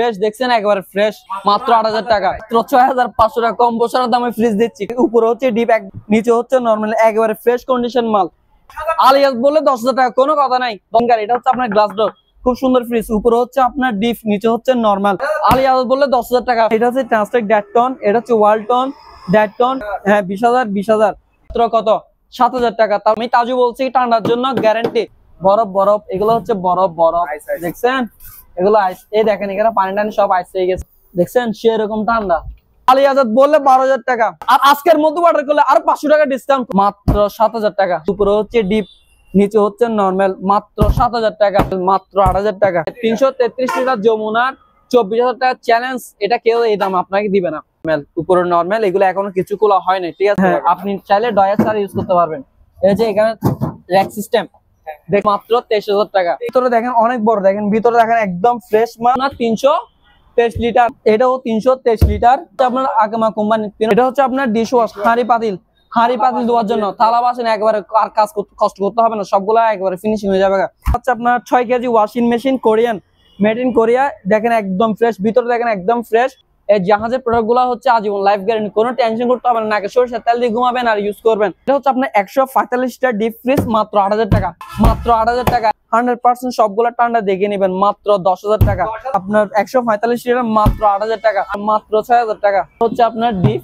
Fresh দেখছেন একেবারে fresh মাত্র ৮০০০ টাকা, মাত্র ৬৫০০ টাকা কম বছরের দামে ফ্রিজ দিচ্ছি। উপরে হচ্ছে ডিপ, নিচে হচ্ছে নরমাল, একেবারে ফ্রেশ কন্ডিশন মাল। আলিয়াস বললে ১০০০০ টাকা, কোনো কথা নাই। দঙ্গার এটা হচ্ছে আপনার গ্লাস ডোর, খুব সুন্দর ফ্রিজ। উপরে হচ্ছে আপনার ডিপ, নিচে হচ্ছে নরমাল। আলিয়াস বললে ১০০০০ টাকা। এটা হচ্ছে ট্রান্সটেক ড্যাটটন, এটা হচ্ছে ওয়ালটন ড্যাটটন। হ্যাঁ ২০০০০ মাত্র কত ৭০০০ টাকা। আমি তাজু বলছি ঠান্ডার জন্য গ্যারান্টি। বরফ বরফ, এগুলো হচ্ছে বরফ বরফ, দেখছেন এগুলো আইস। এই দেখেন এখানে পানি টানি সব আইস হয়ে গেছে, দেখছেন সেরকম ঠান্ডা। আলী আজাদ বললে ১২০০০ টাকা, আর আজকের মধ্যে অর্ডার করলে আরো ৫০০ টাকা ডিসকাউন্ট, মাত্র ৭০০০ টাকা। উপরে হচ্ছে ডিপ, নিচে হচ্ছে নরমাল, মাত্র ৭০০০ টাকা, মাত্র ৮০০০ টাকা। ৩৩৩ লিটার যমুনার ২৪০০০ টাকা চ্যালেঞ্জ, এটা কেউ এই দাম আপনাকে দিবে না। উপরে নরমাল, এগুলো এখনো কিছু খোলা হয় না, ঠিক আছে। আপনি চাইলে ডয়ার ছাড়া ইউজ করতে পারবেন। এই যে এখানে র্যাক সিস্টেম, মাত্র ২৩০০০ টাকা। ভিতরে দেখেন অনেক বড়, দেখেন ভিতরে দেখেন একদম ফ্রেশ মাল। ৩২৩ লিটার, এটাও ৩২৩ লিটার। আপনার আগমা কোম্পানি। এটা হচ্ছে আপনার ডিশ ওয়াশ, হাঁড়ি পাতিল ধোয়ার জন্য, থালা বাসন একেবারে আর কাজ কষ্ট করতে হবে না, সবগুলা একেবারে ফিনিশিং হয়ে যাবে। হচ্ছে আপনার ৬ KG washing machine, Korean, made in Korea. দেখেন একদম ফ্রেশ, ভিতরে দেখেন একদম ফ্রেশ। এই জাহাজের প্রোডাক্ট গুলো হচ্ছে আজীবন লাইফ গ্যারান্টি, কোনো টেনশন করতে হবে না। নাকি সরষের তেল দিয়ে ঘুমাবেন আর ইউজ করবেন। এটা হচ্ছে আপনার ১৪৫ লিটার ডিপ ফ্রিজ, মাত্র ৮০০০ টাকা, মাত্র ৮০০০ টাকা। 100% সবগুলো ঠান্ডা দেখে নেবেন, মাত্র ১০০০০ টাকা। আপনার ১৪৫ লিটার, মাত্র ৮০০০ টাকা, মাত্র ৬০০০ টাকা। হচ্ছে আপনার ডিপ,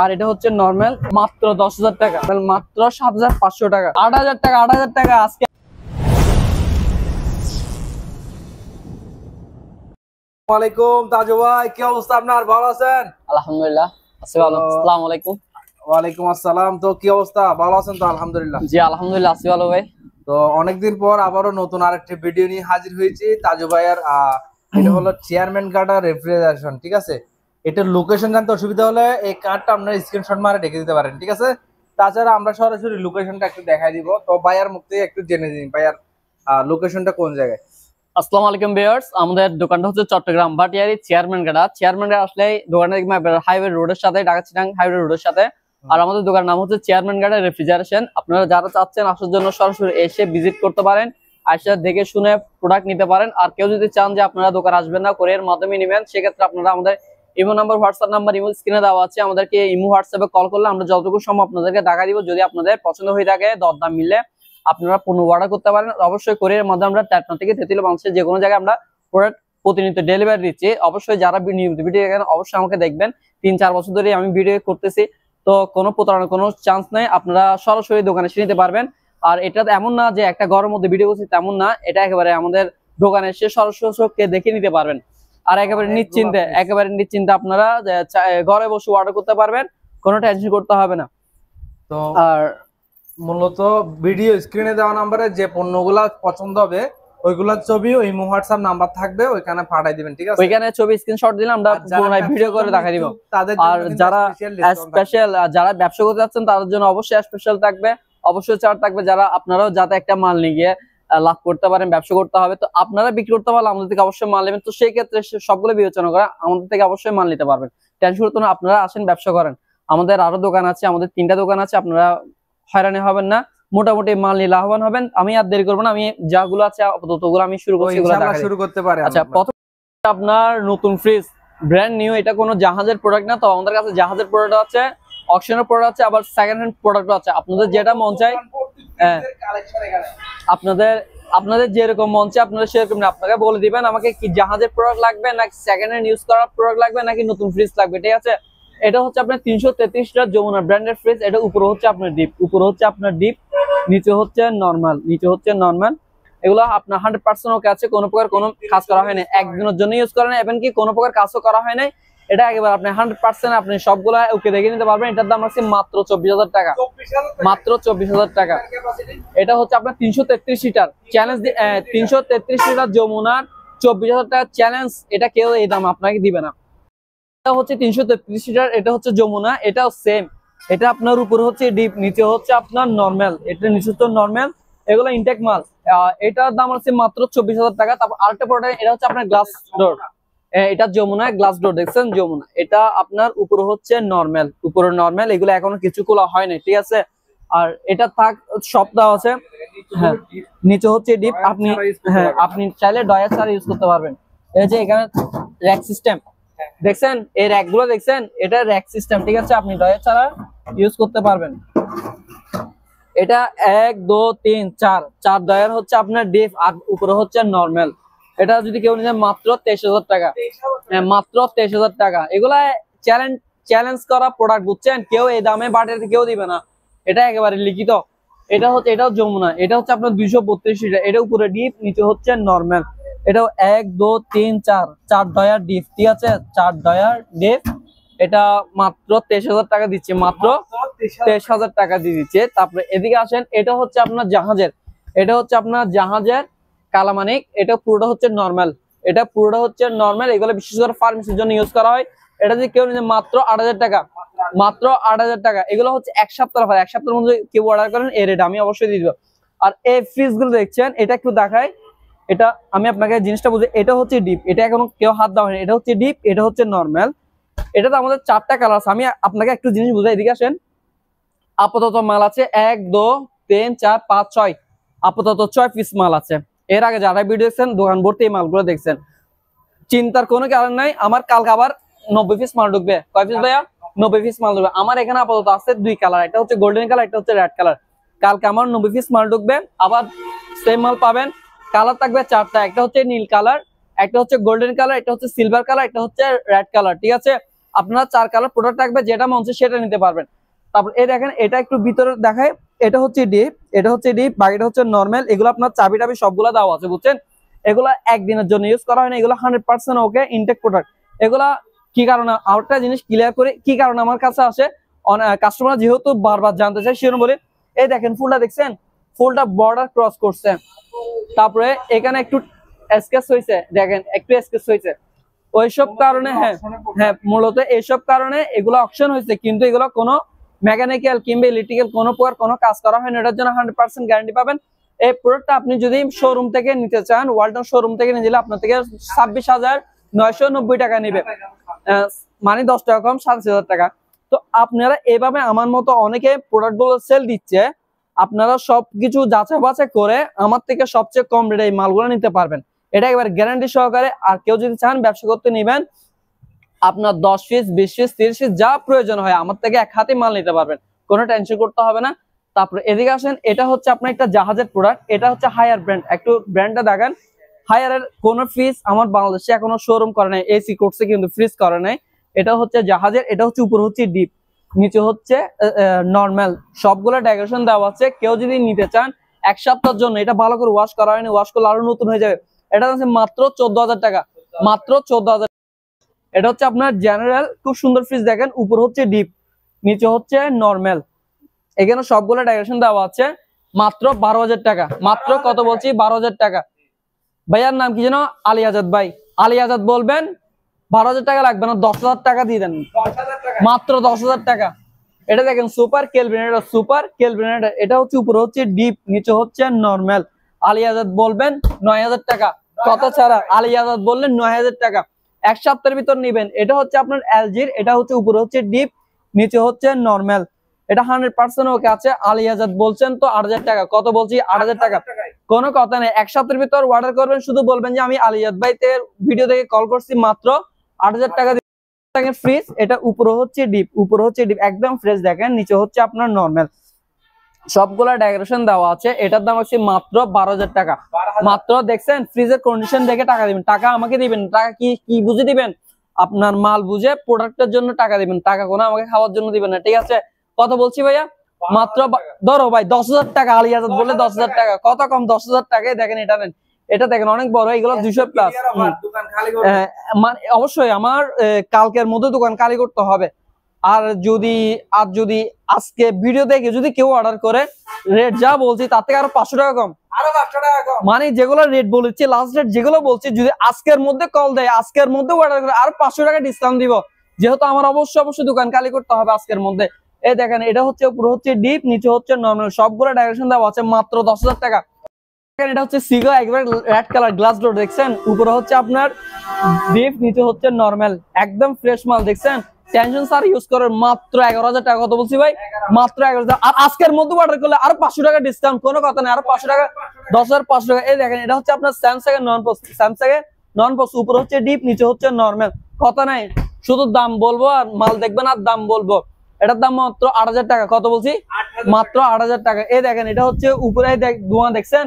আর এটা হচ্ছে নরমাল, মাত্র ১০০০০ টাকা, মাত্র ৭৫০০ টাকা। ৮০০০ টাকা, ৮০০০ টাকা আজকে। ওয়ালাইকুম তাজু ভাই, কি অবস্থা আপনার? ভালো আছেন? আলহামদুলিল্লাহ আছি ভালো। আসসালামু আলাইকুম। ওয়ালাইকুম আসসালাম। তো কি অবস্থা, ভালো আছেন তো? আলহামদুলিল্লাহ। জি আলহামদুলিল্লাহ আছি ভালো ভাই। তো অনেকদিন পর আবারও নতুন আরেকটি ভিডিও নিয়ে হাজির হয়েছি তাজু ভাইয়ের। এটা হলো চেয়ারম্যান গার্ডার রেফ্রিজারেশন, ঠিক আছে। এটার লোকেশন জানতে অসুবিধা হলে এই কার্ডটা আপনার স্ক্রিনশট মারে রেখে দিতে পারেন, ঠিক আছে। তাছাড়া আমরা সরাসরি লোকেশনটা একটু দেখাই দিব। তো ভাইয়ার মুখ থেকে একটু জেনে নিন ভাইয়ার লোকেশনটা কোন জায়গায়। আসসালামু আলাইকুম ভিউয়ার্স, আমাদের দোকানটা হচ্ছে চট্টগ্রাম ভাটিয়ারি চেয়ারম্যান গাড়া। চেয়ারম্যান গাড়া আসলে দোকানটা হাইওয়ে রোডের সাথে, ঢাকা চিটাং হাইওয়ে রোডের সাথে। আর আমাদের দোকানের নাম হচ্ছে চেয়ারম্যান গাড়া রেফ্রিজারেশন। আপনারা যারা চাচ্ছেন আসার জন্য সরাসরি এসে ভিজিট করতে পারেন, আসে দেখে শুনে প্রোডাক্ট নিতে পারেন। আর কেউ যদি চান যে আপনারা দোকান আসবেন না, কোরিয়ার মাধ্যমে নেবেন, সেক্ষেত্রে আপনারা আমাদের imo number, WhatsApp number, imo স্ক্রিনে দেওয়া আছে। আমাদেরকে ইমো হোয়াটসঅ্যাপে কল করলে আমরা যতটুকু সম্ভব আপনাদেরকে টাকা দিব। যদি আপনাদের পছন্দ হয়ে থাকে, দরদাম মিললে আপনারা পণ্য অর্ডার করতে পারেন। অবশ্যই কোরিয়ার মাধ্যমে আমরা টেকনো থেকে তেতুলিয়া বাংলাদেশের যে কোনো জায়গায় আমরা প্রোডাক্ট প্রতিনিয়ত ডেলিভারি দিচ্ছি। অবশ্যই যারা ভিডিও দেখেন অবশ্যই আমাকে দেখবেন। ৩-৪ বছর ধরে আমি ভিডিও করতেছি, তো কোনো প্রতারণার কোনো চান্স নেই। আপনারা সরাসরি দোকানে এসে নিতে পারবেন। আর এটা এমন না যে একটা ঘরের মধ্যে ভিডিও করছি, তেমন না। এটা একেবারে আমাদের দোকানে এসে সরাসরি দেখে নিতে পারবেন। আর একেবারে নিশ্চিন্তে আপনারা ঘরে বসে অর্ডার করতে পারবেন, কোনো টেনশন করতে হবে না। তো আর মূলত ভিডিও স্ক্রিনে দেওয়া নাম্বারে যে পণ্যগুলা পছন্দ হবে ওইগুলোর ছবি ওই হোয়াটসঅ্যাপ নাম্বার থাকবে, ওইখানে পাঠিয়ে দিবেন, ঠিক আছে। ওইখানে ছবি স্ক্রিনশট দিলে আমরা পুরোটাই ভিডিও করে দেখাই দিব। আর যারা স্পেশাল, যারা ব্যবসা করতে যাচ্ছেন তাদের জন্য অবশ্যই স্পেশাল থাকবে, অবশ্যই ছাড় থাকবে। যারা আপনারাও যাতে একটা মাল নিয়ে গিয়ে লাভ করতে পারেন, ব্যবসা করতে হবে, তো আপনারা বিক্রি করতে পারলে আমাদের থেকে অবশ্যই মাল নেবেন। তো সেই ক্ষেত্রে সবগুলো বিবেচনা করে আমাদের থেকে অবশ্যই মাল নিতে পারবেন। টেনশন করতে না, আপনারা আসেন, ব্যবসা করেন। আমাদের আরো দোকান আছে, আমাদের 3টা দোকান আছে, আপনারা হয়রানি হবেন না, মোটামুটি মাল নিয়ে লাভবান হবেন। আমি আর দেরি করবো না, আমি যাগুলো আছে আপাতত ওগুলো আমি শুরু করতে পারি। আচ্ছা, প্রথম আপনার নতুন ফ্রিজ, ব্র্যান্ড নিউ। এটা কোনো জাহাজের প্রোডাক্ট না, তো আমাদের কাছে জাহাজের প্রোডাক্ট আছে, অকশনের প্রোডাক্ট আছে, আবার সেকেন্ড হ্যান্ড প্রোডাক্ট আছে। আপনাদের যেটা মন চায়, আপনাদের যেরকম মন চায় আপনারা সেরকম আপনাকে বলে দিবেন আমাকে কি জাহাজের প্রোডাক্ট লাগবে, নাকি সেকেন্ড হ্যান্ড ইউজ করা প্রোডাক্ট লাগবে, নাকি নতুন ফ্রিজ লাগবে, ঠিক আছে। এটা হচ্ছে আপনার ৩৩৩ লিটার যমুনা ব্র্যান্ডের ফ্রিজ। এটা উপরে হচ্ছে আপনার ডিপ, নিচে হচ্ছে নরমাল। এগুলো আপনার 100% ওকে আছে, কোনো প্রকার কোনো কাজ করা হয় না, একদিনের জন্য ইউজ করেন, এবং কি কোনো প্রকার কাজও করা হয় নাই। এটা একেবারে আপনি 100% আপনি সবগুলো ওকে দেখে নিতে পারবেন। এটার দাম আছে মাত্র ২৪০০০ টাকা, মাত্র ২৪০০০ টাকা। এটা হচ্ছে আপনার ৩৩৩ লিটার চ্যালেঞ্জ, ৩৩৩ লিটার যমুনার ২৪০০০ টাকা চ্যালেঞ্জ, এটা কেউ এই দাম আপনাকে দিবে না। এটা হচ্ছে ৩৩৩ লিটার, এটা হচ্ছে যমুনা, এটাও সেম। এটা আপনার উপরে হচ্ছে ডিপ, নিচে হচ্ছে আপনার নরমাল, এটা নিচে হচ্ছে নরমাল, এগুলো ইনটেক মাল। এটার দাম হচ্ছে মাত্র ২৪০০০ টাকা। তারপর আরেকটা প্রোডাক্ট, এটা হচ্ছে আপনার গ্লাস ডোর, এটা যমুনা গ্লাস ডোর, দেখছেন যমুনা। এটা আপনার উপরে হচ্ছে নরমাল, এগুলো এখনো কিছু খোলা হয় না, ঠিক আছে। আর এটা থাক সপ্তাহ আছে, হ্যাঁ, নিচে হচ্ছে ডিপ। আপনি চাইলে ডয়ার ছাড়া ইউজ করতে পারবেন। এই যে এখানে র্যাক সিস্টেম দেখছেন, এই র্যাক গুলো দেখছেন, এটা র্যাক সিস্টেম, ঠিক আছে? আপনি ডয়ার ছাড়া ইউজ করতে পারবেন। এটা 1 2 3 4 4 ডয়ার হচ্ছে আপনার ডিপ, আর উপরে হচ্ছে নরমাল। এটা যদি কেউ নিয়ে মাত্র 23,000 টাকা, হ্যাঁ মাত্র 23,000 টাকা। এগুলা চ্যালেঞ্জ করা প্রোডাক্ট, বুঝছেন? কেউ এই দামে বাটাতে কেউ দিবে না, এটা একেবারে লিখিত। এটা হচ্ছে, এটাও যমুনা, এটা হচ্ছে আপনার 232 লিটার, এটা উপরে ডিপ, নিচে হচ্ছে নরমাল। এটাও 1 2 3 4 4 ডয়ার ডিপ, ঠিক আছে? 4 ডয়ার ডিপ, এটা মাত্র 23,000 টাকা দিচ্ছে, মাত্র 23,000 টাকা দিয়ে দিচ্ছে। তারপরে এদিকে আসেন, এটা হচ্ছে আপনার জাহাজের, এটা হচ্ছে আপনার জাহাজের কালামানিক, এটা পুরোটা হচ্ছে নরমাল, এটা পুরোটা হচ্ছে নরমাল। এগুলো বিশেষ করে ফার্মেসির জন্য ইউজ করা হয়। এটা যদি কেউ নিয়ে মাত্র 8,000 টাকা, মাত্র 8,000 টাকা। এগুলো হচ্ছে এক সপ্তাহ অফার, এক সপ্তাহের মধ্যে কেউ অর্ডার করেন এই রেট আমি অবশ্যই দিয়ে দিব। আর এই ফ্রিজ গুলো দেখছেন, এটা একটু দেখাই, এটা আমি আপনাকে জিনিসটা বুঝে, এটা হচ্ছে ডিপ, এটা এখনো কেউ হাত দেওয়া হয়নি, এটা হচ্ছে ডিপ, এটা হচ্ছে নরমাল। এটাতে আমাদের 4টা কালার আছে। আমি আপনাকে একটু জিনিস বুঝাই, এদিকে আসেন। আপাতত মাল আছে 1 2 3 4 5 6, আপাতত 6 পিস মাল আছে। এর আগে যারা ভিডিও দেখছেন দোকান ভর্তি এই মালগুলো দেখছেন, চিন্তার কোনো কারণ নাই। আমার কালকে আবার 90 পিস মাল ঢুকবে। কয় পিস ভাইয়া? 90 পিস মাল ঢুকবে। আমার এখানে আপাতত আছে 2 কালার, একটা হচ্ছে গোল্ডেন কালার, একটা হচ্ছে রেড কালার। কালকে আমার 90 পিস মাল ঢুকবে, আবার সেম মাল পাবেন। কালার থাকবে 4টা, একটা হচ্ছে নীল কালার, একটা হচ্ছে গোল্ডেন কালার, একটা হচ্ছে সিলভার কালার, একটা হচ্ছে রেড কালার, ঠিক আছে? আপনারা 4 কালার প্রোডাক্ট থাকবে, যেটা মন চায় সেটা নিতে পারবেন। তারপর এই দেখেন, এটা একটু ভিতরে দেখায়, এটা হচ্ছে ডিপ, এটা হচ্ছে ডিপ, বাকিটা হচ্ছে নরমাল। এগুলো আপনার চাবি টাবি সবগুলা দেওয়া আছে, বুঝছেন? এগুলা একদিনের জন্য ইউজ করা হয় না, এগুলো 100% ওকে ইনটেক প্রোডাক্ট। এগুলা কি কারণে, আরেকটা জিনিস ক্লিয়ার করে, কি কারণে আমার কাছে আসে কাস্টমার যেহেতু বারবার জানতে চায় সেজন্য বলি। এই দেখেন ফুলটা দেখছেন, ফুলটা বর্ডার ক্রস করছে, তারপরে এখানে একটু স্কেচ হয়েছে, দেখেন একটু স্কেচ হয়েছে। ওইসব কারণে, হ্যাঁ হ্যাঁ, মূলত এইসব কারণে এগুলো অপশন হয়েছে, কিন্তু এগুলো কোনো মেকানিক্যাল কিংবা ইলেকট্রিক্যাল কোনো প্রকার কোনো কাজ করা হয় না। এটার জন্য 100% গ্যারান্টি পাবেন। এই প্রোডাক্টটা আপনি যদি শোরুম থেকে নিতে চান, ওয়ালটন শোরুম থেকে নিয়ে দিলে আপনার থেকে 26,990 টাকা নেবে, মানে 10 টাকা কম, 27,000 টাকা। তো আপনারা এইভাবে আমার মতো অনেকে প্রোডাক্ট গুলো সেল দিচ্ছে, আপনারা সবকিছু যাচাই বাছাই করে আমার থেকে সবচেয়ে কম রেটে এই মালগুলো নিতে পারবেন। এটা একেবারে গ্যারান্টি সহকারে। আর কেউ যদি চান ব্যবসা করতে নিবেন, আপনার 10 পিস 20 পিস 30 পিস যা প্রয়োজন হয় আমার থেকে এক হাতে মাল নিতে পারবেন, কোনো টেনশন করতে হবে না। তারপরে এদিকে আসেন, এটা হচ্ছে আপনার একটা জাহাজের প্রোডাক্ট, এটা হচ্ছে হায়ার ব্র্যান্ড, একটু ব্র্যান্ডটা দেখেন। হায়ারের কোন ফ্রিজ আমার বাংলাদেশে এখনো শোরুম করে নাই, এসি করছে কিন্তু ফ্রিজ করে নাই। এটা হচ্ছে জাহাজের, এটা হচ্ছে উপর হচ্ছে ডিপ, নিচে হচ্ছে নরমাল, সবগুলো ডেকোরেশন দেওয়া আছে। কেউ যদি নিতে চান এক সপ্তাহের জন্য, এটা ভালো করে ওয়াশ করা হয়নি, ওয়াশ করলে আরো নতুন হয়ে যাবে। এটা হচ্ছে মাত্র 14,000 টাকা, মাত্র 14,000। এটা হচ্ছে আপনার জেনারেল, খুব সুন্দর ফ্রিজ দেখেন, উপর হচ্ছে ডিপ, নিচে হচ্ছে নরমাল। এখানে সবগুলো ডেকোরেশন দেওয়া আছে, মাত্র 12,000 টাকা। মাত্র কত বলছি? 12,000 টাকা। ভাইয়ার নাম কি যেন? আলী আজাদ ভাই। আলী আজাদ বলবেন, 12,000 টাকা লাগবে না, 10,000 টাকা দিয়ে দেন, মাত্র 10,000 টাকা। এটা দেখেন সুপার কেলভিনেটর, সুপার কেলভিনেটর, এটা হচ্ছে উপরে হচ্ছে ডিপ, নিচে হচ্ছে নরমাল। আলী আজাদ বলবেন 9,000 টাকা, কত ছাড়া? আলী আজাদ বললেন 9,000 টাকা, এক সপ্তাহের ভিতর নিবেন। এটা হচ্ছে আপনার এলজির, এটা হচ্ছে উপরে হচ্ছে ডিপ, নিচে হচ্ছে নরমাল। এটা 100% ওকে আছে। আলী আজাদ বলছেন তো 8,000 টাকা, কত বলছি? 8,000 টাকা, কোনো কথা নেই। এক সপ্তাহের ভিতর অর্ডার করবেন, শুধু বলবেন যে আমি আলী আজাদ ভাইতে ভিডিও থেকে কল করছি, মাত্র 8,000 টাকা ফ্রিজ। এটা উপরে হচ্ছে ডিপ, উপরে হচ্ছে ডিপ, একদম ফ্রেশ দেখেন, নিচে হচ্ছে আপনার নরমাল, সবগুলা ডেকোরেশন দেওয়া আছে। এটার দাম হচ্ছে মাত্র 12,000 টাকা, মাত্র। দেখছেন ফ্রিজের কন্ডিশন দেখে টাকা দিবেন, টাকা আমাকে দিবেন। টাকা কি বুঝে দিবেন? আপনার মাল বুঝে প্রোডাক্টের জন্য টাকা দিবেন, টাকা কোনো আমাকে খাওয়ার জন্য দিবেন না, ঠিক আছে? কত বলছি ভাইয়া? মাত্র ধরো ভাই 10,000 টাকা। আলী আজাদ বললে 10,000 টাকা, কত কম? 10,000 টাকায় দেখেন, এটা নেন, এটা দেখেন অনেক বড়, এগুলো 200 প্লাস। মানে অবশ্যই আমার কালকের মধ্যে দোকান খালি করতে হবে। আর যদি আজকে ভিডিও দেখে যদি কেউ অর্ডার করে, রেট যা বলছি তার থেকে আরো 500 টাকা কম, আরো 500 টাকা কম, মানে যেগুলো রেট বলেছি লাস্ট রেট যেগুলো বলছি, যদি আজকের মধ্যে কল দেয়, আজকের মধ্যে অর্ডার করে, আরো 500 টাকা ডিসকাউন্ট দিব, যেহেতু আমার অবশ্যই দোকান খালি করতে হবে আজকের মধ্যে। এই দেখেন, এটা হচ্ছে উপরে হচ্ছে ডিপ, নিচে হচ্ছে নরমাল, সবগুলো ডাইরেকশন দেওয়া আছে, মাত্র 10,000 টাকা। এটা হচ্ছে সিগো, একবার রেড কালার গ্লাস ডোর দেখছেন, উপরে হচ্ছে আপনার ডিপ, নিচে হচ্ছে নরমাল, একদম ফ্রেশ মাল দেখছেন। টেনশন স্যার ইউজ করেন, মাত্র 11,000 টাকা। কত বলছি ভাই? মাত্র 11,000। আর আজকের মধ্যে অর্ডার করলে আরো 500 টাকা ডিসকাউন্ট, কোনো কথা নেই, আরো 500 টাকা, 10,500 টাকা। এই দেখেন, এটা হচ্ছে আপনার স্যামসাং এর নন পোস্ট, স্যামসাং এর নন বক্স, উপরে হচ্ছে ডিপ, নিচে হচ্ছে নরমাল। কথা নাই, শুধু দাম বলবো আর মাল দেখবেন আর দাম বলবো। এটার দাম মাত্র 8,000 টাকা। কত বলছি? মাত্র 8,000 টাকা। এই দেখেন, এটা হচ্ছে উপরে ধোঁয়া দেখছেন?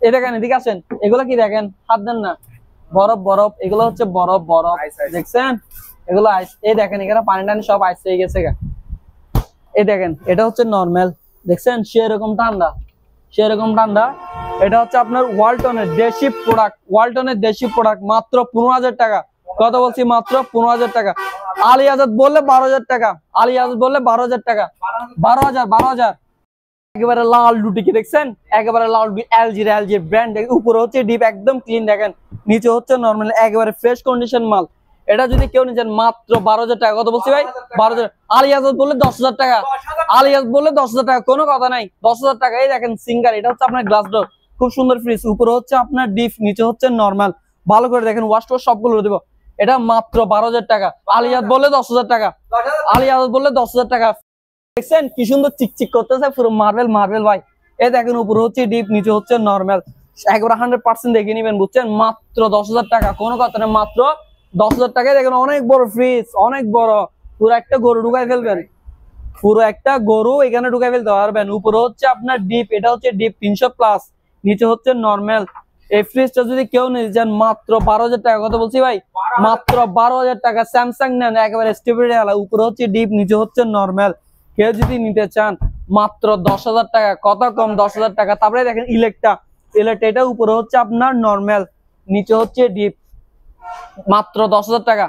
এই দেখেন, এদিকে আসেন, এগুলো কি দেখেন? হাত দেন না, বরফ বরফ, এগুলো হচ্ছে বরফ বরফ, দেখছেন? এগুলো আইস। এই দেখেন, এখানে পানি টানি সব আইস হয়ে গেছে। এই দেখেন, এটা হচ্ছে নরমাল, দেখছেন? সেরকম ঠান্ডা, সেরকম ঠান্ডা। এটা হচ্ছে আপনার ওয়ালটনের দেশি প্রোডাক্ট, ওয়ালটনের দেশি প্রোডাক্ট, মাত্র 15,000 টাকা। কত বলছি? মাত্র 15,000 টাকা। আলী আজাদ বললে 12,000 টাকা, আলী আজাদ বললে 12,000 টাকা। 12,000। একেবারে লাল রুটি কি দেখছেন? একেবারে লাল রুটি, এলজি ব্র্যান্ড। উপরে হচ্ছে ডিপ, একদম ক্লিন দেখেন, নিচে হচ্ছে নরমাল, একেবারে ফ্রেশ কন্ডিশন মাল। এটা যদি কেউ নিচ্ছেন মাত্র 12,000 টাকা। কত বলছি ভাই? 12,000। আলী আজাদ বললে 10,000 টাকা, আলী আজাদ বললে 10,000 টাকা, কোনো কথা নাই, 10,000 টাকা। এই দেখেন সিঙ্গার, এটা হচ্ছে আপনার গ্লাস ডোর, খুব সুন্দর ফ্রিজ। উপরে হচ্ছে আপনার ডিপ, নিচে হচ্ছে নরমাল। ভালো করে দেখেন, ওয়াশ টোয়াশ সবগুলো দেবো। এটা মাত্র 12,000 টাকা। আলী আজাদ বললে 10,000 টাকা, আলী আজাদ বললে 10,000 টাকা। দেখছেন কি সুন্দর চিকচিক করতেছে, পুরো মার্বেল মার্বেল ভাই। এই দেখেন, উপরে হচ্ছে ডিপ, নিচে হচ্ছে নরমাল, একবারে 100% দেখে নিবেন, বুঝছেন? মাত্র 10,000 টাকা, কোনো কথা না, মাত্র 10,000 টাকায় দেখেন অনেক বড় ফ্রিজ, অনেক বড়। পুরো একটা গরু ঢুকাই ফেলবেন, পুরো একটা গরু এখানে ঢুকাই ফেলতে পারবেন। উপরে হচ্ছে আপনার ডিপ, এটা হচ্ছে ডিপ 300+, নিচে হচ্ছে নরমাল। এই ফ্রিজটা যদি কেউ নিতে চান মাত্র 12,000 টাকা। কত বলছি ভাই? মাত্র 12,000 টাকা। স্যামসাং নেন, একেবারে স্টেবিলিটি আলা, উপরে হচ্ছে ডিপ, নিচে হচ্ছে নরমাল। কেউ যদি নিতে চান মাত্র 10,000 টাকা। কত কম? 10,000 টাকা। তারপরে দেখেন ইলেকট্রা, এটা উপরে হচ্ছে আপনার নরমাল, নিচে হচ্ছে ডিপ, মাত্র 10,000 টাকা।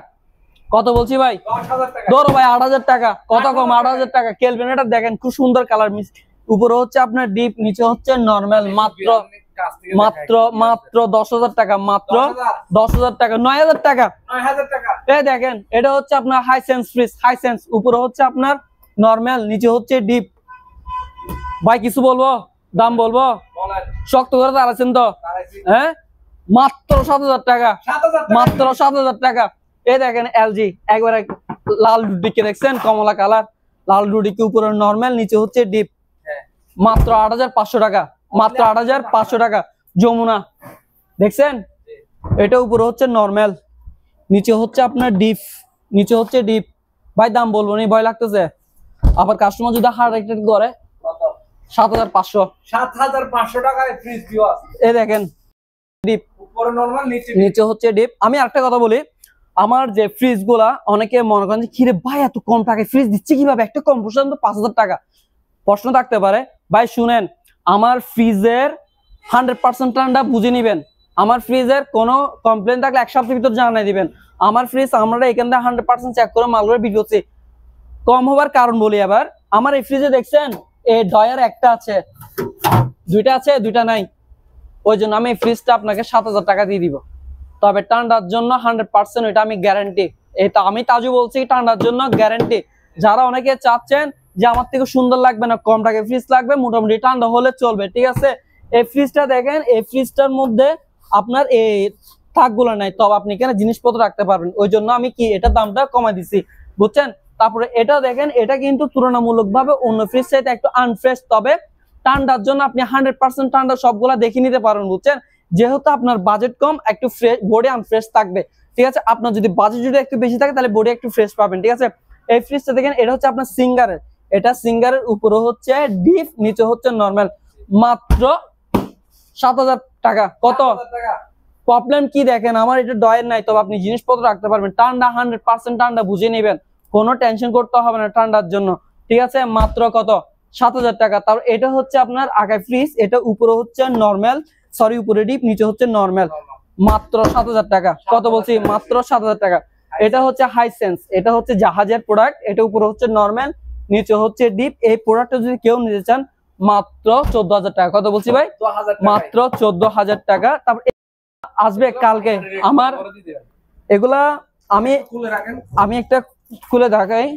কত বলছি ভাই? ধরো ভাই 8,000 টাকা। কত কম? 8,000 টাকা। কেলভিন এটা দেখেন, খুব সুন্দর কালার, উপরে হচ্ছে আপনার ডিপ, নিচে হচ্ছে নরমাল, মাত্র মাত্র মাত্র 10,000 টাকা। মাত্র 10,000 টাকা। 9,000 টাকা। এই দেখেন, এটা হচ্ছে আপনার হাইসেন্স ফ্রিজ, হাইসেন্স, উপরে হচ্ছে আপনার নরমাল, নিচে হচ্ছে ডিপ। ভাই কিছু বলবো? দাম বলবো? শক্ত করে দাঁড়াচ্ছেন তো? হ্যাঁ, মাত্র 7,000 টাকা, মাত্র 7,000 টাকা। এই দেখেন এলজি, একবারে লাল রুটিকে দেখছেন, কমলা কালার লাল রুটিকে, উপরে নরমাল, নিচে হচ্ছে ডিপ, মাত্র 8,500 টাকা, মাত্র 8,500 টাকা। যমুনা দেখছেন, এটা উপরে হচ্ছে নরমাল, নিচে হচ্ছে আপনার ডিপ, নিচে হচ্ছে ডিপ। ভাই দাম বলবো নি, ভয় লাগতেছে। আবার কাস্টমার যদি হার্ড রেটেড করে 7,500। 7,500 টাকায় ফ্রিজ দিওয়াস। এই দেখেন ডিপ, উপরে নরমাল, নিচে হচ্ছে ডিপ। আমি আরেকটা কথা বলি, আমার যে ফ্রিজ গুলা অনেকে মনে করেন যে কিরে ভাই এত কম টাকায় ফ্রিজ দিচ্ছে কিভাবে, একটা কম্প্রেসার তো 5,000 টাকা। প্রশ্ন থাকতে পারে। ভাই শুনেন, আমার ফ্রিজের 100% ঠান্ডা বুঝে নিবেন। আমার ফ্রিজের কোনো কমপ্লেন থাকলে 1 সপ্তাহের ভিতর জানাই দিবেন। আমার ফ্রিজ আমরা এখান থেকে 100% চেক করে মালগুলো বিক্রি করছি। কম হবার কারণ বলি, আবার আমার এই ফ্রিজে দেখছেন এই ডয়ার একটা আছে, দুইটা আছে, দুইটা নাই। ওই জন্য আমি এই ফ্রিজটা আপনাকে 7,000 টাকা দিয়ে দিব। তবে ঠান্ডার জন্য 100% এটা আমি গ্যারান্টি। এটা আমি তাজু বলছি, ঠান্ডার জন্য গ্যারান্টি। যারা অনেকে চাচ্ছেন যে আমার থেকে সুন্দর লাগবে না, কম টাকায় ফ্রিজ লাগবে, মোটামুটি ঠান্ডা হলে চলবে, ঠিক আছে, এই ফ্রিজটা দেখেন, এই ফ্রিজটার মধ্যে আপনার এই থাকগুলো নাই, তবে আপনি এখানে জিনিসপত্র রাখতে পারবেন। ওই জন্য আমি কি এটা দামটা কমাই দিছি, বুঝছেন? তারপরে এটা দেখেন, এটা কিন্তু তুলনামূলক ভাবে অন্য ফ্রিজ চাইতে একটু আনফ্রেশ, তবে ঠান্ডার জন্য আপনি 100% ঠান্ডা সবগুলা দেখে নিতে পারবেন, বুঝছেন? যেহেতু আপনার বাজেট কম, একটু ফ্রেশ বডি আনফ্রেশ থাকবে, ঠিক আছে। আপনার যদি বাজেট যদি একটু বেশি থাকে তাহলে বডি একটু ফ্রেশ পাবেন, ঠিক আছে। এই ফ্রিজটা দেখেন, এটা হচ্ছে আপনার সিঙ্গারের, এটা সিঙ্গারের, উপরে হচ্ছে ডিপ, নিচে হচ্ছে নরমাল, মাত্র 7,000 টাকা। কত? প্রবলেম কি দেখেন, আমার এটা ডয়ের নাই, তবে আপনি জিনিসপত্র রাখতে পারবেন। ঠান্ডা 100% ঠান্ডা বুঝে নেবেন, কোনো টেনশন করতে হবে না ঠান্ডার জন্য, ঠিক আছে। মাত্র কত? 7,000 টাকা। তারপর এটা হচ্ছে আপনার আগায় ফ্রিজ, এটা উপরে হচ্ছে নরমাল, সরি উপরে ডিপ, নিচে হচ্ছে নরমাল, মাত্র 7,000 টাকা। কত বলছি? মাত্র 7,000 টাকা। এটা হচ্ছে হাইসেন্স, এটা হচ্ছে জাহাজের প্রোডাক্ট, এটা উপরে হচ্ছে নরমাল, নিচে হচ্ছে ডিপ। এই প্রোডাক্টটা যদি কেউ নিতে চান মাত্র 14,000 টাকা। কত বলছি ভাই? মাত্র 14,000 টাকা। তারপর আসবে কালকে আমার এগুলা, আমি একটা খুলে দেখাই।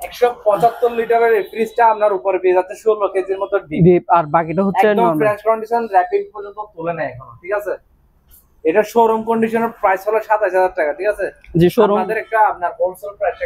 175 লিটারের ফ্রিজটা আপনার উপরে পেয়ে যাচ্ছে 16 কেজির মতো ডিপ, আর বাকিটা হচ্ছে একদম ফ্রেশ কন্ডিশন, র‍্যাপিং পর্যন্ত তুলে নেয় এখনো, ঠিক আছে। এটা শোরুম কন্ডিশনের প্রাইস হলো 27,000 টাকা, ঠিক আছে। জি, শোরুম। আমাদের একটা আপনার হোলসেল প্রাইস,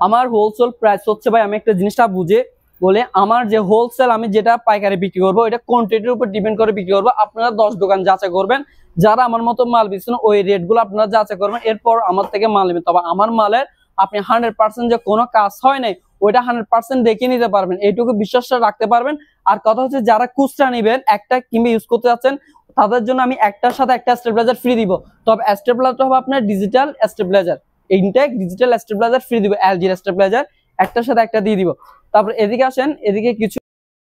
আমার হোলসেল প্রাইস হচ্ছে ভাই, আমি একটা জিনিসটা বুঝে বলে, আমার যে হোলসেল আমি যেটা পাইকারি বিক্রি করবো, এটা কোয়ান্টিটির উপর ডিপেন্ড করে বিক্রি করবো। আপনারা 10 দোকান যাচাই করবেন, যারা আমার মতো মাল বিছেন ওই রেট গুলো আপনারা যাচাই করবেন, এরপর আমার থেকে মাল নেবেন। তবে আমার মালের আপনি 100% যে কোনো কাজ হয় নাই ওইটা 100% দেখে নিতে পারবেন, এইটুকু বিশ্বাসটা রাখতে পারবেন। আর কথা হচ্ছে যারা খুচরা নেবেন একটা কিংবা ইউজ করতে যাচ্ছেন তাদের জন্য আমি একটার সাথে একটা স্টেবিলাইজার ফ্রি দিব। তবে স্টেবিলাইজারটা হবে আপনার digital stabilizer, Intec digital stabilizer free দিব, এলজির স্টেবিলাইজার একটার সাথে একটা দিয়ে দিব। তারপর এদিকে আসেন, এদিকে কিছু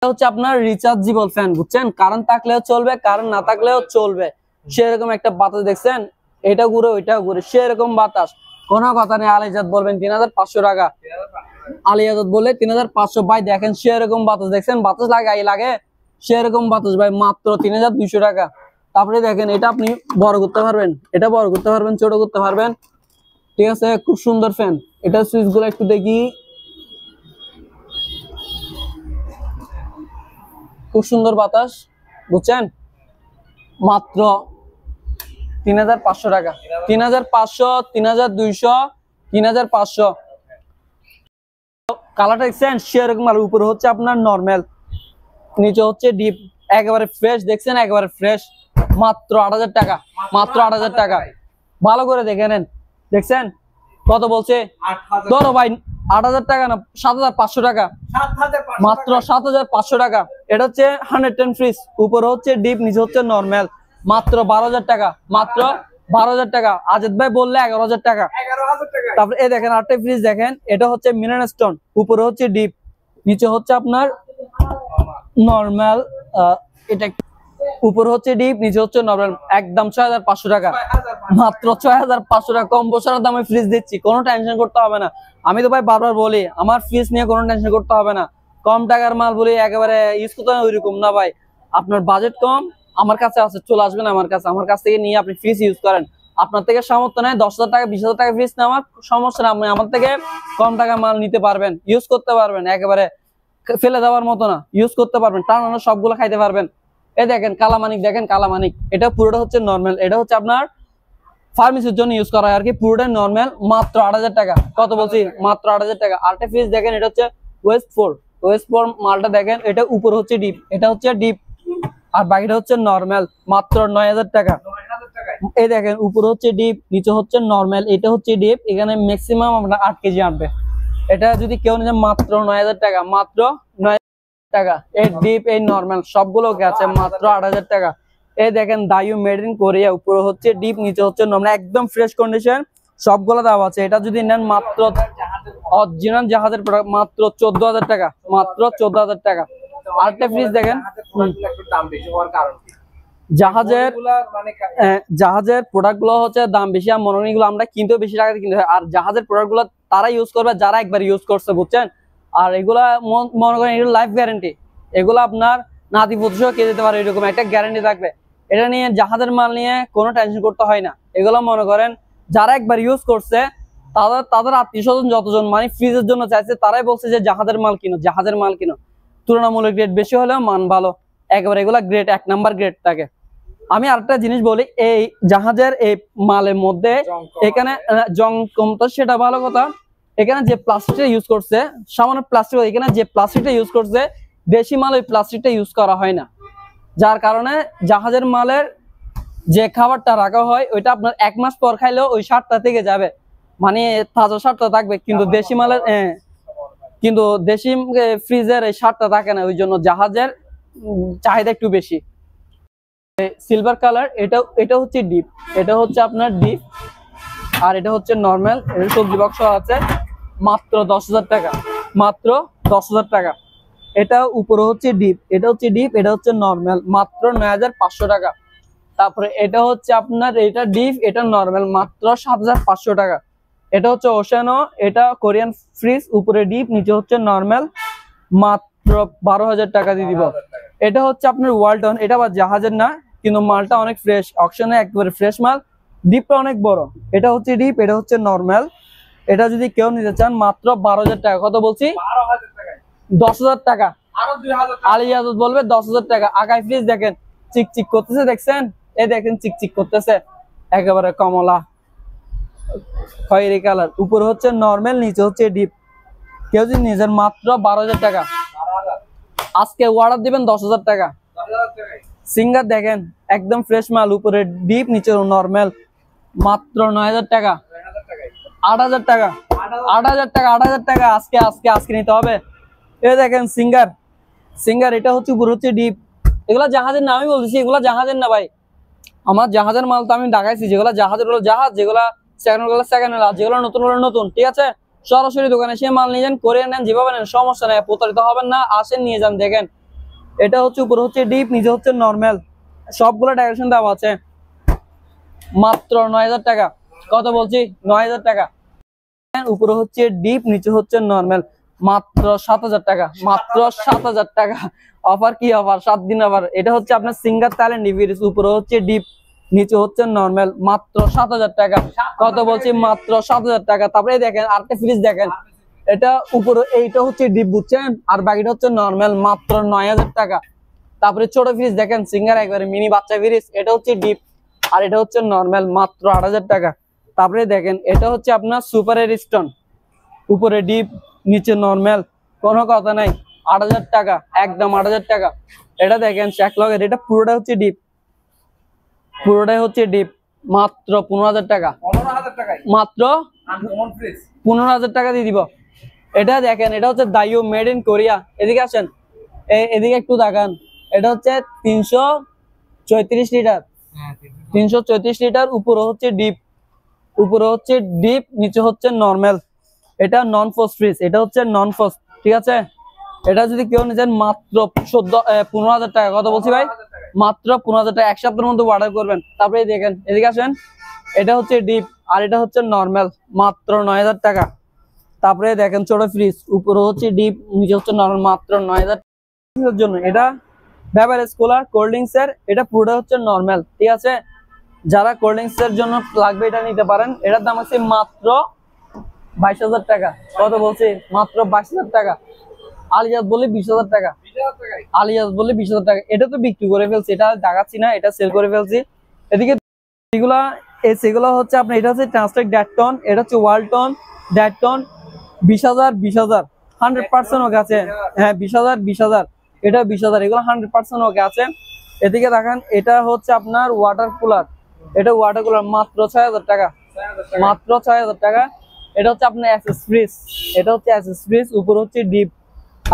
হচ্ছে আপনার রিচার্জেবল ফ্যান, বুঝছেন, কারেন্ট থাকলেও চলবে কারেন্ট না থাকলেও চলবে, সেরকম একটা বাতাস দেখছেন, এটা ঘুরে ওইটা ঘুরে সেরকম বাতাস, কোনো কথা নেই। আলিজাত বলবেন 3500 টাকা, আলিয়াজাত বলে 3500। ভাই দেখেন সেরকম বাতাস দেখছেন, বাতাস লাগে সেরকম বাতাস ভাই, মাত্র 3200 টাকা। তারপরে দেখেন এটা আপনি বড় করতে পারবেন, এটা বড় করতে পারবেন, ছোট করতে পারবেন, ঠিক আছে, খুব সুন্দর ফ্যান। এটা সুইচ গুলো একটু দেখি, খুব সুন্দর বাতাস, বুঝছেন, মাত্র 3500 টাকা, 3500, 3200, 3500। কালারটা দেখছেন সেরকম, আর উপরে হচ্ছে আপনার নরমাল, নিচে হচ্ছে ডিপ, একেবারে ফ্রেশ দেখছেন, একেবারে ফ্রেশ, মাত্র 8000 টাকা, মাত্র 8000 টাকা। ভালো করে দেখে নেন, দেখছেন কত বলছে, ধরো ভাই 8000 টাকা না 7500 টাকা, মাত্র 7500 টাকা। এটা হচ্ছে 110 ফ্রিজ, উপরে হচ্ছে ডিপ, নিচে হচ্ছে নরমাল, মাত্র 12000 টাকা, মাত্র 12000 টাকা। আজাদ ভাই বললে 11000 টাকা। তারপরে এই দেখেন আরেকটা ফ্রিজ দেখেন, এটা হচ্ছে মিনারেল স্টোন, উপরে হচ্ছে ডিপ, নিচে হচ্ছে আপনার নরমাল, এটা উপরে হচ্ছে ডিপ, নিচে হচ্ছে নরমাল, একদম 6500 টাকা, মাত্র 6500 টাকা। কম বছরের দামে ফ্রিজ দিচ্ছি, কোনো টেনশন করতে হবে না। আমি তো ভাই বারবার বলি আমার ফ্রিজ নিয়ে কোনো টেনশন করতে হবে না, কম টাকার মাল বলি একেবারে ইউজ করতে হয় ওইরকম না ভাই। আপনার বাজেট কম, আমার কাছে আছে, চলে আসবেন আমার কাছ থেকে নিয়ে আপনি ফ্রিজ ইউজ করেন। আপনার থেকে সামর্থ্য নেই 10,000 টাকা 20,000 টাকা ফ্রিজ নেওয়ার, সমস্যা না, আপনি আমার থেকে কম টাকা মাল নিতে পারবেন, ইউজ করতে পারবেন, একেবারে ফেলে দেওয়ার মতো না, ইউজ করতে পারবেন, টানানো সবগুলো খাইতে পারবেন। এই দেখেন কালামানিক, দেখেন কালামানিক, এটা পুরোটা হচ্ছে নরমাল, এটা হচ্ছে আপনার ফার্মেসির জন্য ইউজ করা হয় আর কি, পুরোটাই নরমাল, মাত্র 8000 টাকা। কত বলছি, মাত্র 8000 টাকা। আরেকটা ফ্রিজ দেখেন, এটা হচ্ছে ওয়েস্ট 4 মালটা দেখেন, এটা উপরে হচ্ছে ডিপ, এটা হচ্ছে ডিপ, আর বাকিটা হচ্ছে নরমাল, মাত্র 9000 টাকা। এই দেখেন উপরে হচ্ছে ডিপ, নিচে হচ্ছে নরমাল, এটা হচ্ছে ডিপ, এখানে ম্যাক্সিমাম আপনার 8 কেজি আনবে। এটা যদি কেউ নিয়ে মাত্র 9000 টাকা, মাত্র 9000 টাকা। এই ডিপ এই নরমাল সবগুলো আছে মাত্র 8000 টাকা। এই দেখেন দায়ু মেড ইন কোরিয়া, উপরে হচ্ছে ডিপ, নিচে হচ্ছে নরমাল, একদম ফ্রেশ কন্ডিশন, সবগুলো দাম আছে। এটা যদি নেন মাত্র অরিজিনাল জাহাজের প্রোডাক্ট, মাত্র 14000 টাকা, মাত্র 14000 টাকা। আরেকটা ফ্রিজ দেখেন, জাহাজের প্রোডাক্ট গুলো হচ্ছে দাম বেশি, আর মনোরণী গুলো আমরা কিনতেও বেশি টাকা কিনতে হয়, আর জাহাজের প্রোডাক্ট গুলো তারা ইউজ করবে যারা একবার ইউজ করছে, বুঝছেন। আর এগুলা মনে করেন এগুলো লাইফ গ্যারান্টি, এগুলো আপনার নাতি পুত্রও কে দিতে পারে, এরকম একটা গ্যারান্টি থাকবে। এটা নিয়ে জাহাজের মাল নিয়ে কোনো টেনশন করতে হয় না। এগুলো মনে করেন যারা একবার ইউজ করছে তাদের আত্মীয় স্বজন যতজন মানে ফ্রিজের জন্য চাইছে তারাই বলছে যে জাহাজের মাল কিনো, তুলনামূলক গ্রেড বেশি হলেও মান ভালো, একেবারে এগুলা গ্রেড 1 নাম্বার গ্রেড থাকে। আমি আরেকটা জিনিস বলি, এই জাহাজের এই মালের মধ্যে এখানে জং কমতো সেটা ভালো কথা, এখানে যে প্লাস্টিকটা ইউজ করছে সামান্য প্লাস্টিক, এখানে যে প্লাস্টিকটা ইউজ করছে দেশি মাল ওই প্লাস্টিকটা ইউজ করা হয় না, যার কারণে জাহাজের মালের যে খাবারটা রাখা হয় ওইটা আপনার 1 মাস পর খাইলেও ওই স্বাদটা থেকে যাবে, মানে তাজা স্বাদটা থাকবে, কিন্তু দেশি মালের কিন্তু দেশি ফ্রিজের এই স্বাদটা থাকে না, ওই জন্য জাহাজের চাহিদা একটু বেশি। সিলভার কালার, এটা হচ্ছে ডিপ, এটা হচ্ছে আপনার ডিপ, আর এটা হচ্ছে নরমাল, এর সবজি বক্স আছে, মাত্র 10000 টাকা, মাত্র 10000 টাকা। এটা উপরে হচ্ছে ডিপ, এটা হচ্ছে ডিপ, এটা হচ্ছে নরমাল, মাত্র 9500 টাকা। তারপরে এটা হচ্ছে আপনার, এটা ডিপ এটা নরমাল, মাত্র 7500 টাকা। এটা হচ্ছে ওশানো, এটা কোরিয়ান ফ্রিজ, উপরে ডিপ নিচে হচ্ছে নরমাল, মাত্র 12000 টাকা দিয়ে দিব। এটা হচ্ছে আপনার ওয়ালটন, এটা আবার জাহাজের না, কিন্তু মালটা অনেক ফ্রেশ, অকশনে একবারে ফ্রেশ মাল, ডিপটা অনেক বড়। এটা হচ্ছে ডিপ, এটা হচ্ছে নরমাল। এটা যদি কেউ নিতে চান মাত্র 12000 টাকা। কত বলছি, 10000 টাকা। আলিয়াজত বলবে 10000 টাকা। আগাই ফ্রিজ দেখেন চিকচিক করতেছে, দেখছেন, এই দেখেন চিকচিক করতেছে, একেবারে কমলা খয়েরি কালার, উপরে হচ্ছে নরমাল, নিচে হচ্ছে ডিপ। কেউ যদি নিজের মাত্র 12000 টাকা, আজকে অর্ডার দিবেন 10000 টাকা, সিঙ্গার দেখেন একদম ফ্রেশ মাল, উপরে ডিপ নিচে নরমাল, মাত্র 9000 টাকা। 8000 টাকা, 8000 টাকা, 8000 টাকা। আজকে আজকে আজকে নিতে হবে। এই দেখেন সিঙ্গার, সিঙ্গার এটা হচ্ছে উপরে হচ্ছে ডিপ। এগুলা জাহাজের না, আমি বলছি এগুলা জাহাজের না ভাই। আমার জাহাজের মাল তো আমি দেখাইছি, যেগুলা জাহাজের হলো জাহাজ, যেগুলা সেকেন্ড হলো সেকেন্ড, আর যেগুলো নতুন হলো নতুন। ঠিক আছে, সরাসরি দোকানে এসে মাল নিয়ে যান, করে নেন, যেভাবে নেন সমস্যা নেই, প্রতারিত হবেন না। আসেন নিয়ে যান। দেখেন এটা হচ্ছে উপরে হচ্ছে ডিপ, নিচে হচ্ছে নরমাল, সবগুলো ডাইরেকশন দেওয়া আছে। মাত্র 9000 টাকা। কত বলছি? 9000 টাকা। উপরে হচ্ছে ডিপ, নিচে হচ্ছে নরমাল, মাত্র 7000 টাকা। মাত্র 7000 টাকা। অফার কি অফার, 7 দিন অফার। এটা হচ্ছে আপনার সিঙ্গার থাইল্যান্ড ডিভিডিস, উপরে হচ্ছে ডিপ, নিচে হচ্ছে নরমাল, মাত্র 7000 টাকা। কত বলছি? মাত্র 7000 টাকা। তারপরে দেখেন আরেকটা ফ্রিজ দেখেন, এটা উপরে এইটা হচ্ছে ডিপ, বুঝছেন, আর বাকিটা হচ্ছে নরমাল, মাত্র 9000 টাকা। তারপরে ছোট ফ্রিজ দেখেন, সিঙ্গার একবারে মিনি বাচ্চা ফ্রিজ, এটা হচ্ছে ডিপ আর এটা হচ্ছে নরমাল, মাত্র 8000 টাকা। তারপরে দেখেন এটা হচ্ছে আপনার সুপার স্টোন, উপরে ডিপ, নিচে নরমাল, কোনো কথা নাই, 8000 টাকা, একদম 8000 টাকা। এটা দেখেন শ্যাকলকের, এটা পুরোটা হচ্ছে ডিপ, পুরোটাই হচ্ছে ডিপ, মাত্র 15000 টাকা। 15000 টাকায় মাত্র আনকমন ফ্রিজ 15000 টাকা দিয়ে দিব। এটা দেখেন, এটা হচ্ছে দাইও, মেড ইন কোরিয়া। এদিকে আসেন, এদিকে একটু দেখান। এটা হচ্ছে 334 লিটার, 334 লিটার, উপরে হচ্ছে ডিপ, উপরে হচ্ছে ডিপ, নিচে হচ্ছে নরমাল। এটা নন ফোর্স ফ্রিজ, এটা হচ্ছে নন ফোর্স। ঠিক আছে, এটা যদি কেউ নিতেন মাত্র 15000 টাকা। কত বলছি ভাই? মাত্র 15000 টাকা। এক সপ্তাহের মধ্যে অর্ডার করবেন। তারপরে দেখেন এদিকে আসেন, এটা হচ্ছে ডিপ আর এটা হচ্ছে নরমাল, মাত্র 9000 টাকা। তারপরে দেখেন ছোট ফ্রিজ, উপরে হচ্ছে ডিপ, নিচে হচ্ছে নরমাল, মাত্র 9000 টাকার জন্য। এটা বেভারেজ কুলার কোল্ড ড্রিঙ্কস এর, এটা পুরোটা হচ্ছে নরমাল। ঠিক আছে, যারা কোল্ড ড্রিঙ্কস এর জন্য লাগবে এটা নিতে পারেন। এটার দাম আছে মাত্র 22000 টাকা। কত বলছি? মাত্র 22000 টাকা। আলিয়াস বলে 20000 টাকা, আলিয়াস বলে 20000 টাকা। এটা তো বিক্রি করে ফেলছি, এটা দেখাচ্ছি না, এটা সেল করে ফেলছি। এদিকে এগুলা সেগুলো হচ্ছে আপনার, এটা হচ্ছে ট্রান্সটেক ড্যাটটন, এটা হচ্ছে ওয়ালটন ড্যাটটন, 20000 20000 100% ওকে আছে। হ্যাঁ 20000 20000, এটা 20000, এগুলো 100% ওকে আছে। এদিকে দেখেন এটা হচ্ছে আপনার ওয়াটার কুলার, এটা ওয়াটার কুলার, মাত্র 6000 টাকা, মাত্র 6000 টাকা। এটা হচ্ছে আপনার এসএস ফ্রিজ, এটা হচ্ছে এসএস ফ্রিজ, উপরে হচ্ছে ডিপ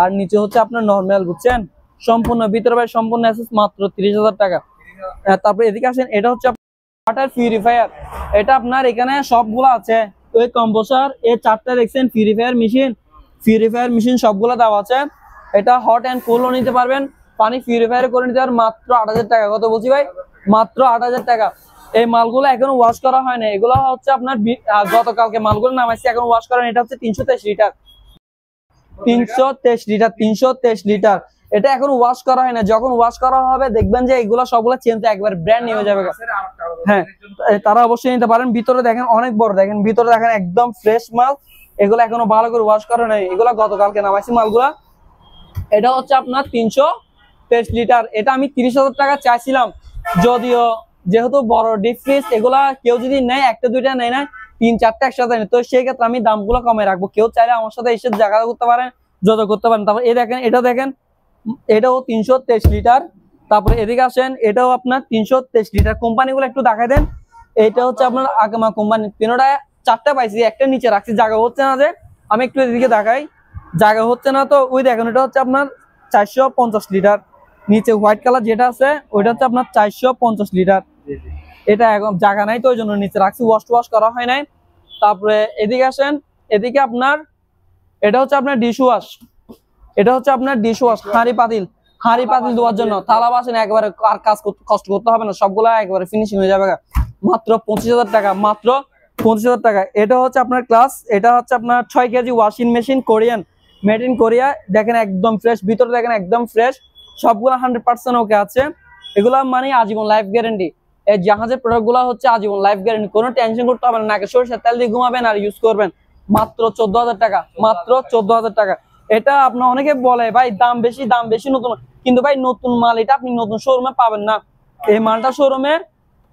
আর নিচে হচ্ছে আপনার নরমাল, বুঝছেন, সম্পূর্ণ ভিতরে ভাই সম্পূর্ণ এসএস, মাত্র 30000 টাকা। তারপরে এদিকে আসেন, এটা হচ্ছে ওয়াটার পিউরিফায়ার, এটা আপনার এখানে সবগুলো আছে। ওই কম্প্রেসর, এই চারটা দেখছেন, পিউরিফায়ার মেশিন সবগুলো দেওয়া আছে। এটা হট এন্ড কোল্ডও নিতে পারবেন, পানি পিউরিফায়ার করে নিতে পারবেন, মাত্র 8000 টাকা। কত বলছি ভাই? মাত্র 8000 টাকা। এই মালগুলো এখনো ওয়াশ করা হয় না, এগুলো হচ্ছে আপনার গতকালকে মালগুলো নামাইছি, এখন ওয়াশ করা। এটা হচ্ছে 323 লিটার, 323 লিটার, 323 লিটার। এটা এখন ওয়াশ করা হয় না, যখন ওয়াশ করা হবে দেখবেন যে এগুলো সবগুলো চেঞ্জ, একবার ব্র্যান্ড নিউ হয়ে যাবে। হ্যাঁ, তারা অবশ্যই নিতে পারেন। ভিতরে দেখেন অনেক বড়, দেখেন ভিতরে দেখেন একদম ফ্রেশ মাল, এগুলো এখনো ভালো করে ওয়াশ করা নাই, এগুলো গতকালকে নামাইছি মালগুলা। এটা হচ্ছে আপনার 323 লিটার, এটা আমি 30000 টাকা চাইছিলাম, যদিও যেহেতু বড় ডিপ ফ্রিজ, এগুলা কেউ যদি নেয়, একটা দুইটা নেয় না, 3-4টা একসাথে নেয়, তো সেই ক্ষেত্রে আমি দামগুলো কমে রাখবো। কেউ চাইলে আমার সাথে এসে জায়গা করতে পারেন, যত করতে পারেন। তারপর এই দেখেন, এটা দেখেন, এটাও 323 লিটার। তারপরে এদিকে আসেন, এটাও আপনার 323 লিটার। কোম্পানিগুলো একটু দেখাই দেন। এটা হচ্ছে আপনার আকামা কোম্পানি, তিনটা চারটা পাইছি, একটা নিচে রাখছি, জায়গা হচ্ছে না যে, আমি একটু এদিকে দেখাই, জায়গা হচ্ছে না তো। ওই দেখেন, এটা হচ্ছে আপনার 450 লিটার, নিচে হোয়াইট কালার যেটা আছে ওইটা হচ্ছে আপনার 450 লিটার। এটা এখন জায়গা নাই তো ওই জন্য নিচে রাখছি, ওয়াশ করা হয় নাই। তারপরে এদিকে আসেন, এদিকে আপনার এটা হচ্ছে আপনার ডিশ ওয়াশ, এটা হচ্ছে আপনার ডিশ ওয়াশ, হাঁড়ি পাতিল ধোয়ার জন্য, থালা বাসন একবারে আর কষ্ট করতে হবে না, সবগুলা একবারে ফিনিশিং হয়ে যাবে। মাত্র 25000 টাকা, মাত্র 25000 টাকা। এটা হচ্ছে আপনার ক্লাস, এটা হচ্ছে আপনার 6 KG washing machine, Korean, made in Korea. দেখেন একদম ফ্রেশ, ভিতরে দেখেন একদম ফ্রেশ, সবগুলা 100% ওকে আছে। এগুলা মানে আজীবন লাইফ গ্যারান্টি। এই জাহাজের প্রোডাক্ট গুলা হচ্ছে আজীবন লাইফ গ্যারান্টি, কোনো টেনশন করতে হবে না। নাকি সরিষার তেল দিয়ে ঘুমাবেন আর ইউজ করবেন। মাত্র 14000 টাকা, মাত্র 14000 টাকা। এটা আপনার অনেকে বলে ভাই দাম বেশি নতুন, কিন্তু ভাই নতুন মাল এটা আপনি নতুন শোরুমে পাবেন না। এই মালটা শোরুমে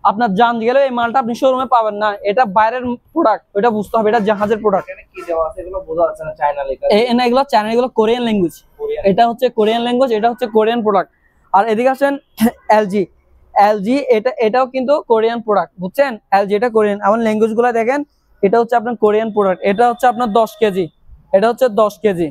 আপনার জান গেলে এই মালটা আপনি শোরুমে পাবেন না, এটা বাইরের প্রোডাক্ট, ওটা বুঝতে হবে, এটা জাহাজের প্রোডাক্ট। কি দেওয়া আছে এগুলো বোঝা যাচ্ছে না, চায়না লেখা। এগুলো চায়না, এগুলো কোরিয়ান ল্যাঙ্গুয়েজ, এটা হচ্ছে কোরিয়ান ল্যাঙ্গুয়েজ, এটা হচ্ছে কোরিয়ান প্রোডাক্ট। আর এদিকে আসেন এলজি। এলজি এটাও কিন্তু কোরিয়ান প্রোডাক্ট, বুঝছেন? এলজি এটা কোরিয়ান। আমার ল্যাঙ্গুয়েজ গুলো দেখেন, এটা হচ্ছে আপনার কোরিয়ান প্রোডাক্ট। এটা হচ্ছে আপনার 10 কেজি, এটা হচ্ছে 10 কেজি।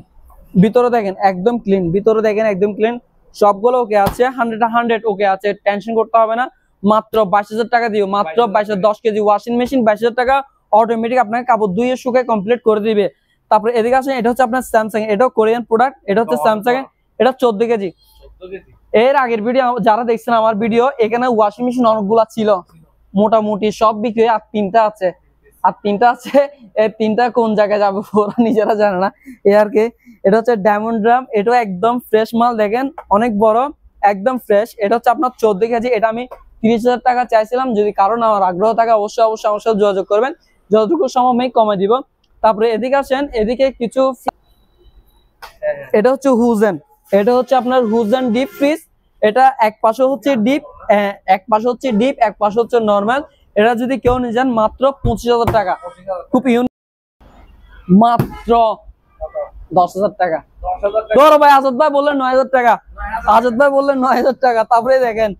ভিতরে দেখেন একদম ক্লিন, ভিতরে দেখেন একদম ক্লিন, সবগুলো ওকে আছে, 100 ওকে আছে, টেনশন করতে হবে না। মাত্র 22,000 টাকা দিও, মাত্র 22,000। 10 কেজি ওয়াশিং মেশিন 22,000 টাকা, অটোমেটিক আপনাকে কাপড় ধুয়ে শুকিয়ে কমপ্লিট করে দিবে। তারপরে এদিকে আসেন, এটা হচ্ছে আপনার স্যামসাং, এটাও কোরিয়ান প্রোডাক্ট। এটা হচ্ছে স্যামসাং, এটা 14 কেজি। এর আগের ভিডিও যারা দেখছেন আমার ভিডিও, এখানে ওয়াশিং মেশিন অনেকগুলা ছিল, মোটামুটি সব বিক্রি, আর 3টা আছে, আর 3টা আছে। এই 3টা কোন জায়গায় যাবে ওরা নিজেরা জানে না, এ আর কি। এটা হচ্ছে ডায়মন্ড ড্রাম, এটাও একদম ফ্রেশ মাল, দেখেন অনেক বড়, একদম ফ্রেশ। এটা হচ্ছে আপনার 14 কেজি। এটা আমি 30,000 টাকা চাইছিলাম, যদি কারণ আমার আগ্রহ থাকে অবশ্যই অবশ্যই আমার সাথে যোগাযোগ করবেন, যতটুকু সম্ভব আমি কমে দিব। তারপরে এদিকে আসেন, এদিকে কিছু, এটা হচ্ছে হুজেন, এটা হচ্ছে আপনার হুজেন ডিপ ফ্রিজ। এটা এক পাশে হচ্ছে ডিপ, এক পাশে হচ্ছে ডিপ, এক পাশে হচ্ছে নরমাল। এটা যদি কেউ নিয়ে যান মাত্র 25,000 টাকা, খুব ইউনিক, মাত্র 10,000 টাকা। ধরো ভাই, আজাদ ভাই বললেন 9,000 টাকা, আজাদ ভাই বললেন 9,000 টাকা। তারপরে দেখেন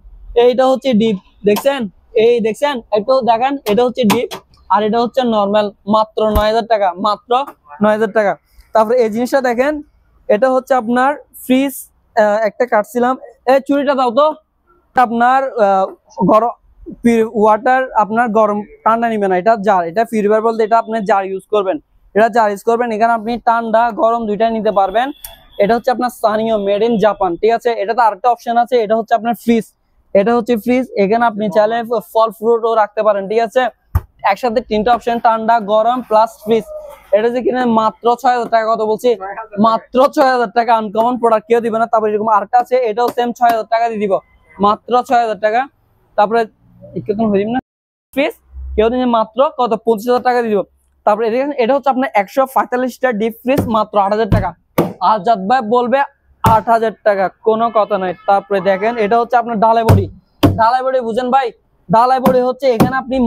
এইটা হচ্ছে ডিপ, দেখছেন? এই দেখছেন, একটু দেখেন, এটা হচ্ছে ডিপ আর এটা হচ্ছে নরমাল, মাত্র 9,000 টাকা, মাত্র 9,000 টাকা। তারপরে এই জিনিসটা দেখেন, এটা হচ্ছে আপনার ফ্রিজ, একটা কাটছিলাম, এই চুরিটা দাও তো। আপনার গরম ওয়াটার, আপনার গরম ঠান্ডা নিবে না, এটা জার, এটা পিউরিফায়ার বলতে এটা আপনি জার ইউজ করবেন, এটা জার ইউজ করবেন। এখানে আপনি ঠান্ডা গরম দুইটাই নিতে পারবেন। এটা হচ্ছে আপনার সানিও, মেড ইন জাপান, ঠিক আছে? এটাতে আরেকটা অপশন আছে, এটা হচ্ছে আপনার ফ্রিজ, এটা হচ্ছে ফ্রিজ। এখানে আপনি চাইলে ফল ফ্রুটও রাখতে পারেন, ঠিক আছে? একসাথে 3টা অপশন, ঠান্ডা গরম প্লাস ফ্রিজ। এটা যে কিনে মাত্র 6,000 টাকা, কত বলছি? মাত্র 6,000 টাকা। আনকমন প্রোডাক্ট কেউ দিবে না। তারপরে এরকম আরেকটা আছে, এটাও সেম 6,000 টাকা দিয়ে দিব, মাত্র 6,000 টাকা। তারপরে ফ্রিজ কেউ দিনে মাত্র কত? 25,000 টাকা দিয়ে দিব। তারপরে এটা হচ্ছে আপনার 145 লিটার ডিপ ফ্রিজ, মাত্র 8,000 টাকা। আজাদ ভাই বলবে 8,000 টাকা, কোনো কথা নাই। তারপরে দেখেন, এটা হচ্ছে আপনার ঢালাই বডি। ঢালাই বডি বুঝেন ভাই? ঢালাই বডি হচ্ছে, এখানে আপনি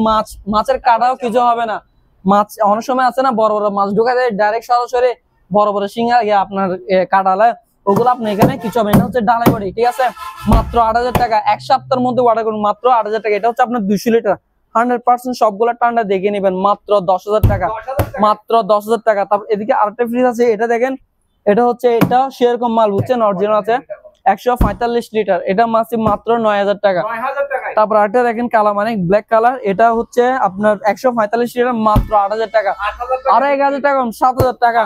মাছের কাটাও কিছু হবে না। মাছ অনেক সময় আছে না, বড় বড় মাছ ঢুকা দেয় ডাইরেক্ট সরাসরি, বড় বড় শিঙা আপনার কাটালে, ওগুলো আপনি এখানে কিছু হবে না। এটা হচ্ছে ঢালাই বডি, ঠিক আছে? মাত্র 8,000 টাকা। এক সপ্তাহের মধ্যে অর্ডার করুন, মাত্র 8,000 টাকা। এটা হচ্ছে আপনার 200 লিটার, 100% সবগুলো ঠান্ডা দেখে নেবেন, মাত্র 10,000 টাকা, মাত্র 10,000 টাকা। তারপর এদিকে আরেকটা ফ্রিজ আছে, এটা দেখেন, এটা হচ্ছে, এটা সেরকম মাল, বুঝছেন? অরিজিনাল আছে, 145 লিটার, এটা মাত্র 9,000 টাকা। তারপর আরেকটা দেখেন, কালা মানে ব্ল্যাক কালার, এটা হচ্ছে আপনার 145 লিটার, মাত্র 8,000 টাকা, আর 1,000 টাকা, 7,000 টাকা।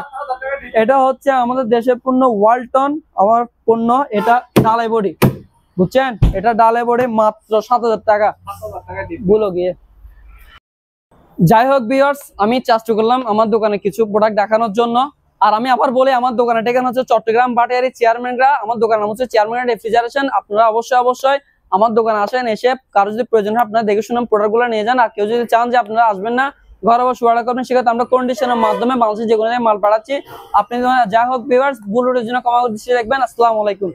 এটা হচ্ছে আমাদের দেশের পণ্য, ওয়ালটন আমার পণ্য, এটা ঢালাই বডি, বুঝছেন? এটা ঢালাই বডি, মাত্র 7,000 টাকা। বলো গিয়ে। যাই হোক ভিউয়ার্স, আমি চেষ্টা করলাম আমার দোকানে কিছু প্রোডাক্ট দেখানোর জন্য। আর আমি আবার বলি, আমার দোকানে ঠিকানা হচ্ছে চট্টগ্রাম ভাটিয়ারি চেয়ারম্যানরা। আমার দোকান নাম হচ্ছে চেয়ারম্যান রেফ্রিজারেশন। আপনারা অবশ্যই অবশ্যই আমার দোকানে আসেন, এসে কারো যদি প্রয়োজন হয় আপনারা দেখে শুনে প্রোডাক্ট গুলো নিয়ে যান। আর কেউ যদি চান যে আপনারা আসবেন না, ঘরে বসে অর্ডার করবেন, সেক্ষেত্রে আমরা কন্ডিশনের মাধ্যমে বাংলাদেশের যে কোনো জায়গায় মাল পাঠাচ্ছি। আপনি যাই হোক ভিউয়ার্স, ভুল জন্য ক্ষমা দৃষ্টি রাখবেন। আসসালামু আলাইকুম।